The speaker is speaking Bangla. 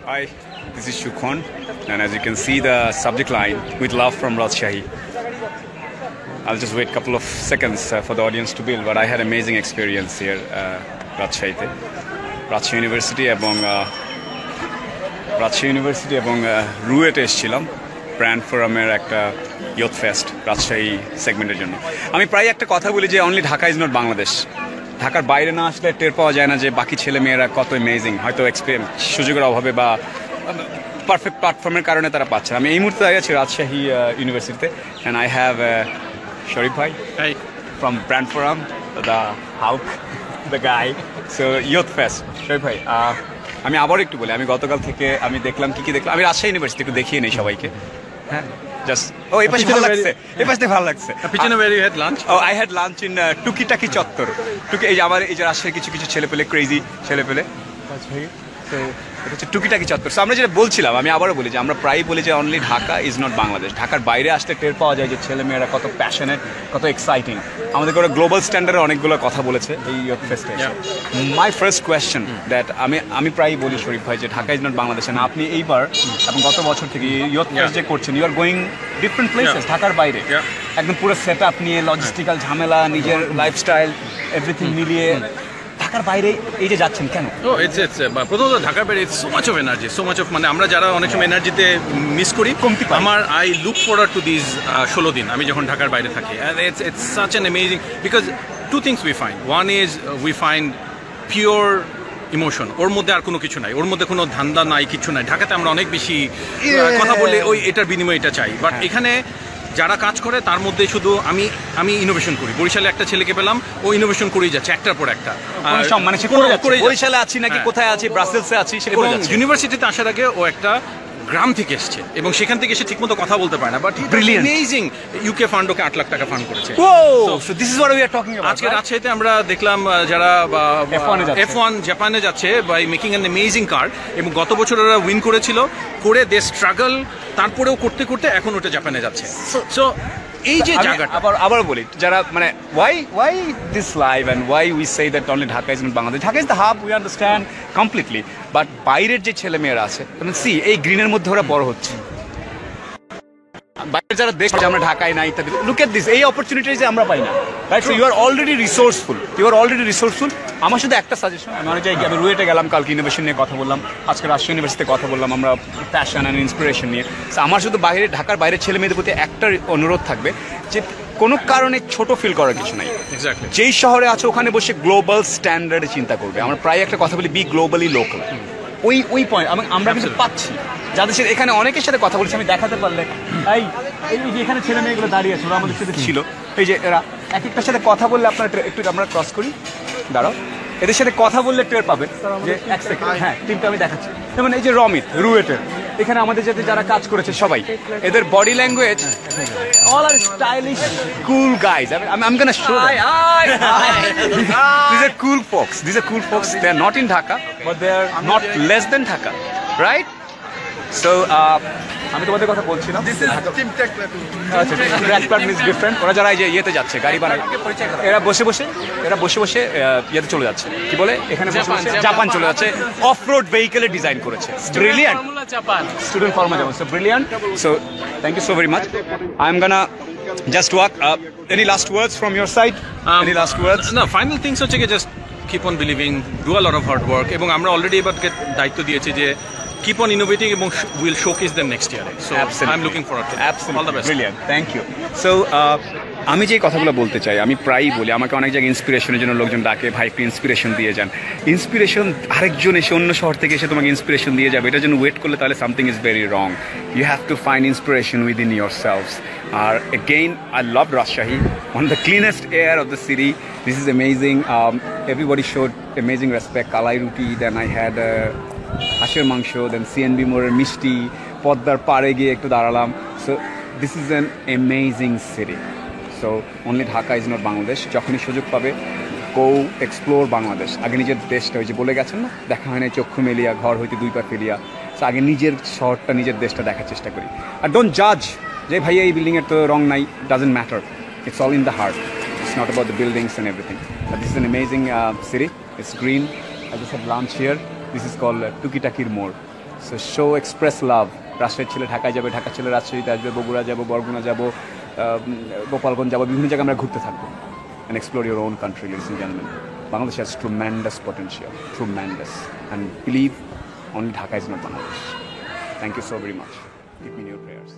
Hi, this is Shukhon, and as you can see the subject line, with love from Rajshahi. I'll just wait a couple of seconds for the audience to build, but I had amazing experience here, Rajshahi University এবং রুয়েটে এসেছিলাম ব্র্যান্ড ফোরামের একটা ইয়ুথ ফেস্ট রাজশাহী সেগমেন্টের জন্য। আমি প্রায় একটা কথা বলি যে only Dhaka is not Bangladesh. ঢাকার বাইরে না আসলে টের পাওয়া যায় না যে বাকি ছেলে মেয়েরা কত অ্যামেজিং, হয়তো সুযোগের অভাবে বা পারফেক্ট প্ল্যাটফর্মের কারণে তারা পাচ্ছে। আমি এই মুহূর্তে দাঁড়িয়ে আছি রাজশাহী ইউনিভার্সিটিতে, অ্যান্ড আই হ্যাভ শরীফ ভাই from brand forum, the hawk, the guy, so youth fest. Sharif ভাই, আমি আবার একটু বলি, আমি গতকাল থেকে আমি দেখলাম কি দেখলাম। আমি রাজশাহী ইউনিভার্সিটি একটু দেখিয়ে নেই সবাইকে। হ্যাঁ, জাস্ট এই পাশে ভালো লাগছে, এই পাশে ভালো লাগছে। পিছনে where you had lunch? Oh, I had lunch in টুকিটাকি চত্বর। এই যে আমার এই যে রাজশাহীর কিছু ছেলেপেলে, ক্রেজি ছেলেপেলে, তো এটা হচ্ছে টুকিটাকি চত্বর। আমরা যেটা বলছিলাম, আমি আবারও বলি যে আমরা প্রায়ই বলি যে only Dhaka is not Bangladesh. ঢাকার বাইরে আসলে টের পাওয়া যায় যে ছেলেমেয়েরা কত প্যাশনেট, কত এক্সাইটিং। আমাদের করে গ্লোবাল স্ট্যান্ডার্ডে অনেকগুলো কথা বলেছে এই ইয়ুথ ফেস্টে। মাই ফার্স্ট কোয়েশ্চেন দ্যাট আমি প্রায়ই বলি শরীফ ভাই যে ঢাকা ইজ নট বাংলাদেশ, না আপনি এইবার এবং গত বছর থেকে ইয়ুথ ফেস্ট যে করছেন, you are going different places ঢাকার বাইরে, একদম পুরো সেট আপ নিয়ে, লজিস্টিক্যাল ঝামেলা, নিজের লাইফস্টাইল এভরিথিং মিলিয়ে ঢাকার বাইরে এই যে যাচ্ছেন কেন? প্রথমত ঢাকার বাইরে so much of energy, so much of, মানে আমরা যারা অনেক সময় এনার্জিতে মিস করি, আমার I look forward to this 16 দিন আমি যখন ঢাকার বাইরে থাকি। It's such an amazing because two things we find. One is we find pure emotion, ওর মধ্যে আর কোনো কিছু নাই, ওর মধ্যে কোনো ধান্দা নাই, কিছু নাই। ঢাকাতে আমরা অনেক বেশি কথা বলে ওই এটার বিনিময়ে এটা চাই, বাট এখানে যারা কাজ করে তার মধ্যে শুধু আমি ইনোভেশন করি। বরিশালে একটা ছেলেকে পেলাম, ও ইনোভেশন করেই যাচ্ছে একটার পর একটা। বরিশালে আছি নাকি কোথায় আছি, ব্রাসেলসে আছি, ইউনিভার্সিটিতে আসার আগে ও একটা গ্রাম থেকে এসছে এবং সেখান থেকে এসে ঠিকমতো কথা বলতে পারে না, বাট অ্যামেজিং। ইউকে ফান্ড ওকে 8 লাখ টাকা ফান্ড করেছে। আজকে রাজশাহীতে আমরা দেখলাম যারা F1 জাপানে যাচ্ছে বাই মেকিং অ্যান অ্যামেজিং কার, এবং গত বছর ওরা উইন করেছিল, করে দে স্ট্রাগল, তারপরেও করতে করতে এখন ওটা জাপানে যাচ্ছে। সো এই যে জায়গাটা আবার বলি, যারা মানে why this live and why we say that only Dhaka is not Bangladesh. Dhaka is the hub, we understand completely, but বাইরের যে ছেলে মেয়েরা আছে, তুমি সি এই গ্রিনের মধ্যে ওরা বড় হচ্ছে। বাইরে যারা দেখছে আমরা ঢাকায় নাই, লুক এট দিস, এই অপরচুনিটি যে আমরা পাই না, right? So you are already resourceful. আমার শুধু একটা সাজেশন, আমি অনেক জায়গায়, আমি রুয়েটে গেলাম, কালকে ইনোভেশন নিয়ে কথা বললাম, আজকে রাজশাহী ইউনিভার্সিটিতে কথা বললাম আমরা প্যাশন অ্যান্ড ইন্সপিরেশন নিয়ে। আমার শুধু ঢাকার বাইরের ছেলে মেয়েদের প্রতি একটা অনুরোধ থাকবে যে কোনো কারণে ছোট ফিল করার কিছু নাই। যেই শহরে আছে ওখানে বসে গ্লোবাল স্ট্যান্ডার্ডে চিন্তা করবে। আমরা প্রায় একটা কথা বলি, বি গ্লোবালি লোকাল। ওই পয়েন্ট আমরা কিন্তু পাচ্ছি, যাদের সাথে এখানে অনেকের সাথে কথা বলছি, আমি দেখাতে পারলে এই যে এখানে ছেলে মেয়েগুলো দাঁড়িয়ে আছে, ওরা আমাদের সাথে ছিল, এই যে এরা এক একটার সাথে কথা বললে আপনার একটু আমরা ক্রস করি, দাঁড়াও, এদের সাথে কথা বললে টের পাবেন যে এক সেকেন্ড, হ্যাঁ টিমটা আমি দেখাচ্ছি। যেমন এই যে রমিত রুয়েটের, এখানে আমাদের সাথে যারা কাজ করেছে সবাই, এদের body language all are stylish cool guys. I'm gonna show them. These are cool folks. They are not in Dhaka, but they are not less than Dhaka, right? So আমি তোমাদের কথা বলছিলাম, ওরা যারা ইয়েতে যাচ্ছে গাড়ি বানায়, এরা বসে বসে ইয়েতে চলে যাচ্ছে, কি বলে এখানে বসে বসে জাপান চলে যাচ্ছে, অফ রোড ভেহিকেলে ডিজাইন করেছে। Brilliant student from Japan, so brilliant. So thank you so very much. I am gonna just walk. Any last words from your side? Any last words? No, final things হচ্ছে কি, just keep on believing, do a lot of hard work, এবং আমরা অলরেডি এবারকে দায়িত্ব দিয়েছি যে keep on innovating এবং we'll showcase them next year. So absolutely. I'm looking forward to it. Absolutely. All the best. Brilliant. Thank you. So আমি যে কথাগুলো বলতে চাই, আমি প্রায়ই বলি, আমাকে অনেক জায়গায় ইন্সপিরেশনের জন্য লোকজন ডাকে, ভাই একটু ইন্সপিরেশন দিয়ে যান। ইন্সপিরেশন আরেকজন এসে অন্য শহর থেকে এসে তোমাকে ইন্সপিরেশন দিয়ে যাবে, এটার জন্য ওয়েট করলে তাহলে something is very wrong. You have to find inspiration within yourselves. আর again I love Rajshahi, one of the cleanest air of the city. This is amazing. Everybody showed amazing respect. Kalai ruti, then I had হাঁসের মাংস, দেন সিএনবি মোড়ের মিষ্টি, পদ্মার পাড়ে গিয়ে একটু দাঁড়ালাম। So this is an amazing city. So only Dhaka is not Bangladesh. যখনই সুযোগ পাবে, গো এক্সপ্লোর বাংলাদেশ। আগে নিজের দেশটা, ওই যে বলে গেছেন না, দেখা হয় না চক্ষু মেলিয়া ঘর হইতে দুই পা ফেলিয়া। সো আগে নিজের শহরটা, নিজের দেশটা দেখার চেষ্টা করি। আর ডোন্ট জাজ যে ভাইয়া এই বিল্ডিংয়ের তো রং নাই, doesn't matter, it's all in the heart, it's not about the buildings and everything. This is an amazing city, it's green. I just had lunch here. This is called Tukitakir More. So show express love. রাজশাহীর ছেলে ঢাকায় যাবে, ঢাকার ছেলে রাজশাহীতে আসবে, বগুড়া যাবো, বরগুনা যাবো, গোপালগঞ্জ যাবো, বিভিন্ন জায়গায় আমরা ঘুরতে থাকবো। And explore your own country, ladies and gentlemen. Bangladesh has tremendous potential, tremendous. And believe only Dhaka is not Bangladesh. Thank you so very much. Keep me in your prayers.